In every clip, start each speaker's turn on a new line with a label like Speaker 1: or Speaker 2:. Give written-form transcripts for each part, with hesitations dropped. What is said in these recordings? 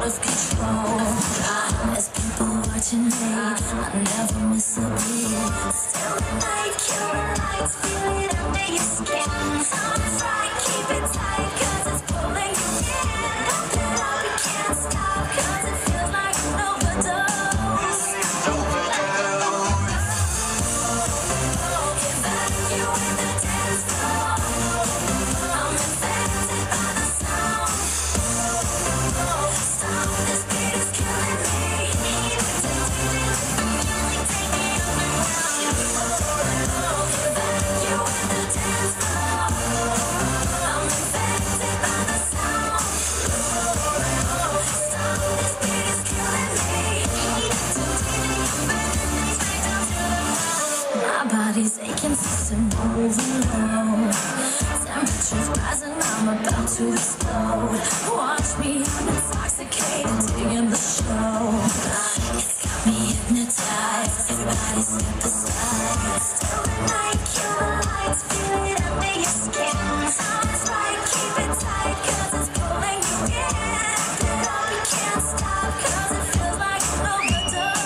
Speaker 1: out of control. There's people watching me, I never miss a beat. Still the night, killer lights, feel it under your skin. Sounds right, keep it tight, cause it's pulling you in. Pump it up, you can't stop, cause it feels like an overdose. You in the dance floor, I'm infected by the sound. Stop, this beat is killing me. Take me underground. You in the dance floor, I'm infected by the sound. Stop, this beat is killing me. My body's aching, system moving low. Temperature's rising, I'm about to explode. Watch me, I'm intoxicated, digging the show. It's got me hypnotized, everybody step aside. Still the night, killer lights, feel it under your skin. Sounds right, keep it tight, cause it's pulling you in. Put it up, you can't stop, cause it feels like an overdose.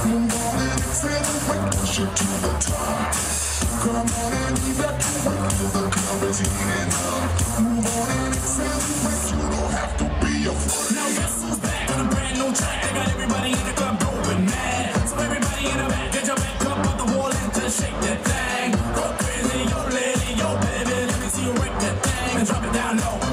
Speaker 2: Move on and accelerate, push it to the top. Come on and evacuate, the club is heating up. Move on and accelerate, you don't have to be afraid.
Speaker 3: Now guess who's back on a brand new track? I got everybody in the club going mad. So everybody in the back, get your back up on the wall and just shake that thing. Go crazy, yo lady, yo baby, let me see you break that thing and drop it down low.